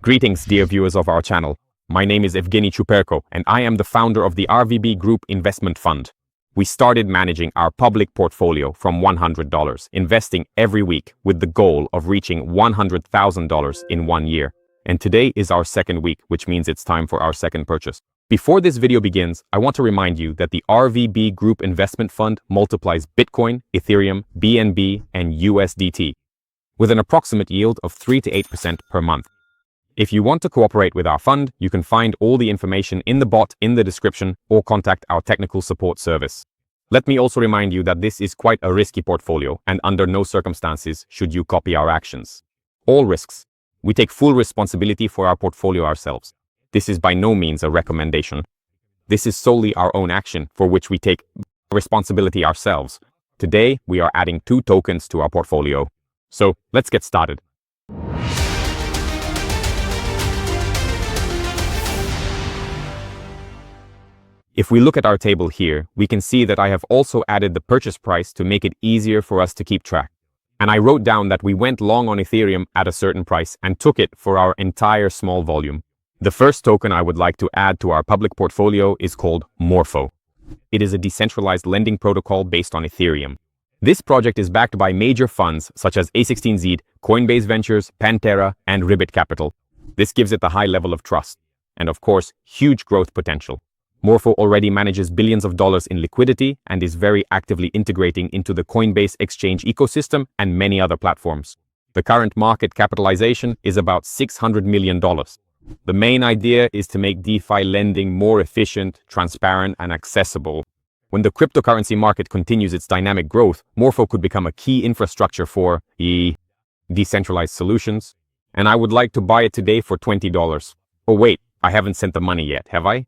Greetings, dear viewers of our channel. My name is Evgeny Chuperko, and I am the founder of the RVB Group Investment Fund. We started managing our public portfolio from $100, investing every week with the goal of reaching $100,000 in 1 year. And today is our second week, which means it's time for our second purchase. Before this video begins, I want to remind you that the RVB Group Investment Fund multiplies Bitcoin, Ethereum, BNB, and USDT with an approximate yield of 3 to 8% per month. If you want to cooperate with our fund, you can find all the information in the bot in the description or contact our technical support service. Let me also remind you that this is quite a risky portfolio and under no circumstances should you copy our actions. All risks. We take full responsibility for our portfolio ourselves. This is by no means a recommendation. This is solely our own action for which we take responsibility ourselves. Today, we are adding 2 tokens to our portfolio. So let's get started. If we look at our table here, we can see that I have also added the purchase price to make it easier for us to keep track. And I wrote down that we went long on Ethereum at a certain price and took it for our entire small volume. The first token I would like to add to our public portfolio is called MORPHO. It is a decentralized lending protocol based on Ethereum. This project is backed by major funds such as A16Z, Coinbase Ventures, Pantera, and Ribbit Capital. This gives it a high level of trust and, of course, huge growth potential. MORPHO already manages billions of dollars in liquidity and is very actively integrating into the Coinbase exchange ecosystem and many other platforms. The current market capitalization is about $600 million. The main idea is to make DeFi lending more efficient, transparent, and accessible. When the cryptocurrency market continues its dynamic growth, MORPHO could become a key infrastructure for decentralized solutions. And I would like to buy it today for $20. Oh wait, I haven't sent the money yet, have I?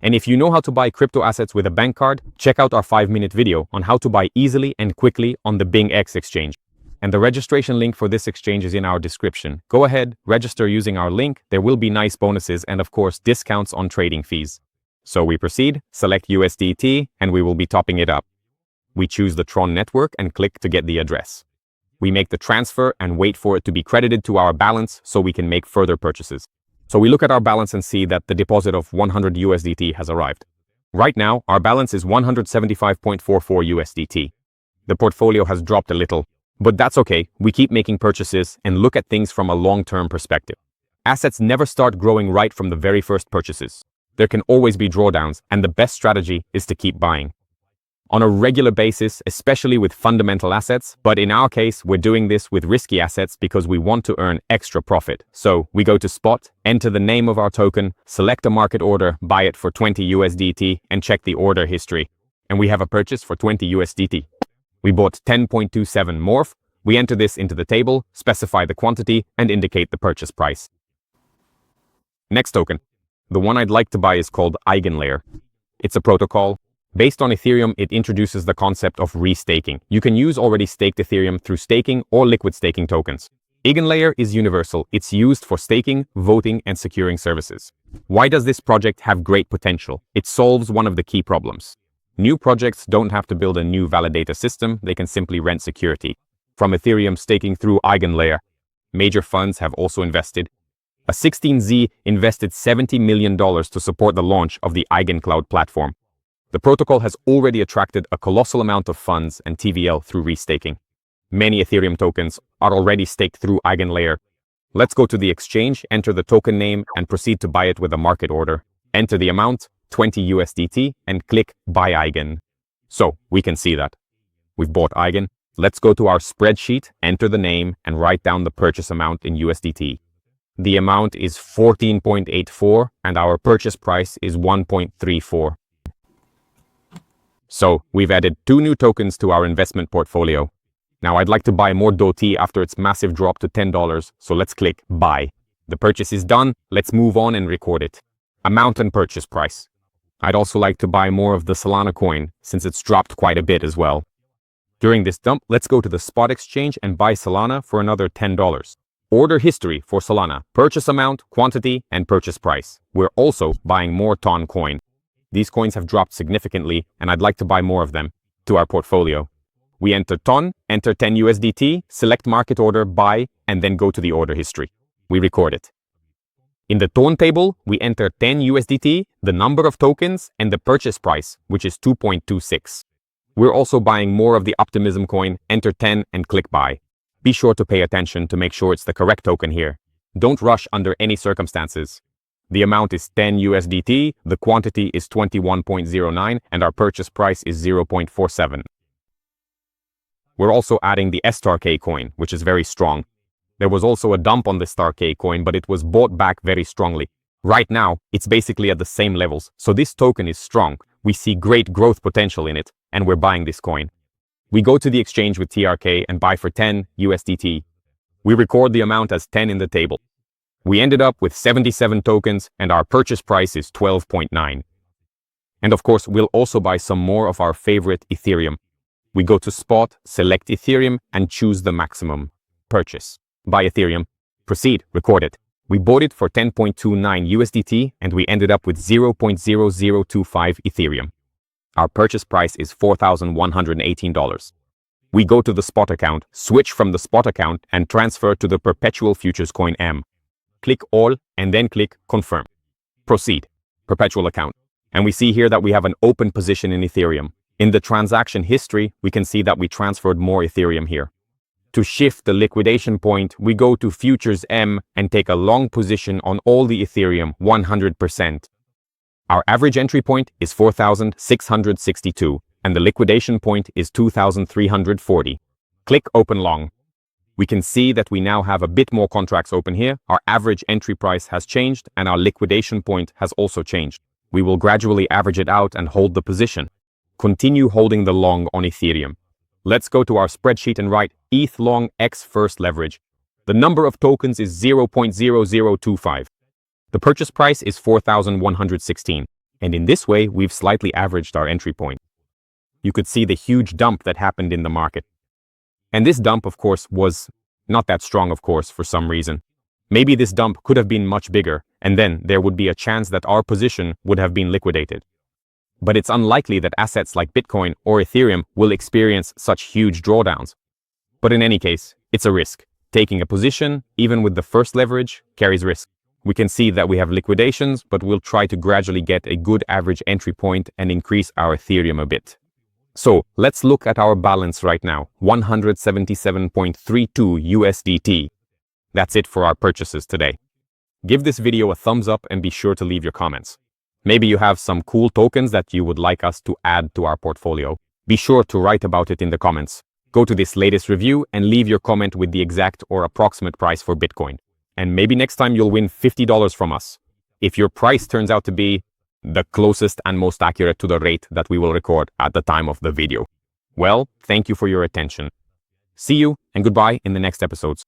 And if you know how to buy crypto assets with a bank card, check out our 5-minute video on how to buy easily and quickly on the BingX exchange. And the registration link for this exchange is in our description. Go ahead, register using our link. There will be nice bonuses and of course discounts on trading fees. So we proceed, select USDT, and we will be topping it up. We choose the Tron network and click to get the address. We make the transfer and wait for it to be credited to our balance so we can make further purchases. So we look at our balance and see that the deposit of 100 USDT has arrived. Right now, our balance is 175.44 USDT. The portfolio has dropped a little, but that's okay. We keep making purchases and look at things from a long-term perspective. Assets never start growing right from the very first purchases. There can always be drawdowns, and the best strategy is to keep buying on a regular basis, especially with fundamental assets. But in our case, we're doing this with risky assets because we want to earn extra profit. So we go to spot, enter the name of our token, select a market order, buy it for 20 USDT, and check the order history. And we have a purchase for 20 USDT. We bought 10.27 MORPH. We enter this into the table, specify the quantity, and indicate the purchase price. Next token. The one I'd like to buy is called EIGEN. It's a protocol. Based on Ethereum, it introduces the concept of restaking. You can use already staked Ethereum through staking or liquid staking tokens. EIGEN is universal. It's used for staking, voting, and securing services. Why does this project have great potential? It solves one of the key problems. New projects don't have to build a new validator system. They can simply rent security from Ethereum staking through EIGEN. Major funds have also invested. A16Z invested $70 million to support the launch of the EIGEN Cloud platform. The protocol has already attracted a colossal amount of funds and TVL through restaking. Many Ethereum tokens are already staked through EIGEN. Let's go to the exchange, enter the token name, and proceed to buy it with a market order. Enter the amount, 20 USDT, and click Buy EIGEN. So we can see that we've bought EIGEN. Let's go to our spreadsheet, enter the name, and write down the purchase amount in USDT. The amount is 14.84, and our purchase price is 1.34. So we've added 2 new tokens to our investment portfolio. Now I'd like to buy more DOT after its massive drop to $10, so let's click Buy. The purchase is done. Let's move on and record it. Amount and purchase price. I'd also like to buy more of the Solana coin since it's dropped quite a bit as well. During this dump, let's go to the spot exchange and buy Solana for another $10. Order history for Solana, purchase amount, quantity, and purchase price. We're also buying more TON coin. These coins have dropped significantly, and I'd like to buy more of them to our portfolio. We enter TON, enter 10 USDT, select market order, buy, and then go to the order history. We record it. In the tone table, we enter 10 USDT, the number of tokens, and the purchase price, which is 2.26. We're also buying more of the Optimism coin, enter 10 and click buy. Be sure to pay attention to make sure it's the correct token here. Don't rush under any circumstances. The amount is 10 USDT, the quantity is 21.09, and our purchase price is 0.47. We're also adding the STRK coin, which is very strong. There was also a dump on the STRK coin, but it was bought back very strongly. Right now, it's basically at the same levels, so this token is strong. We see great growth potential in it, and we're buying this coin. We go to the exchange with TRK and buy for 10 USDT. We record the amount as 10 in the table. We ended up with 77 tokens, and our purchase price is 12.9. And of course, we'll also buy some more of our favorite Ethereum. We go to spot, select Ethereum, and choose the maximum. Purchase. Buy Ethereum. Proceed. Record it. We bought it for 10.29 USDT, and we ended up with 0.0025 Ethereum. Our purchase price is $4,118. We go to the spot account, switch from the spot account, and transfer to the perpetual futures coin M. Click all, and then click confirm. Proceed. Perpetual account. And we see here that we have an open position in Ethereum. In the transaction history, we can see that we transferred more Ethereum here. To shift the liquidation point, we go to Futures M and take a long position on all the Ethereum 100%. Our average entry point is 4,662, and the liquidation point is 2,340. Click Open Long. We can see that we now have a bit more contracts open here. Our average entry price has changed, and our liquidation point has also changed. We will gradually average it out and hold the position. Continue holding the long on Ethereum. Let's go to our spreadsheet and write ETH long X first leverage. The number of tokens is 0.0025. The purchase price is 4,116. And in this way, we've slightly averaged our entry point. You could see the huge dump that happened in the market. And this dump, of course, was not that strong, of course, for some reason. Maybe this dump could have been much bigger, and then there would be a chance that our position would have been liquidated. But it's unlikely that assets like Bitcoin or Ethereum will experience such huge drawdowns. But in any case, it's a risk. Taking a position, even with the first leverage, carries risk. We can see that we have liquidations, but we'll try to gradually get a good average entry point and increase our Ethereum a bit. So let's look at our balance right now, 177.32 USDT. That's it for our purchases today. Give this video a thumbs up and be sure to leave your comments. Maybe you have some cool tokens that you would like us to add to our portfolio. Be sure to write about it in the comments. Go to this latest review and leave your comment with the exact or approximate price for Bitcoin. And maybe next time you'll win $50 from us. If your price turns out to be the closest and most accurate to the rate that we will record at the time of the video. Well, thank you for your attention. See you and goodbye in the next episodes.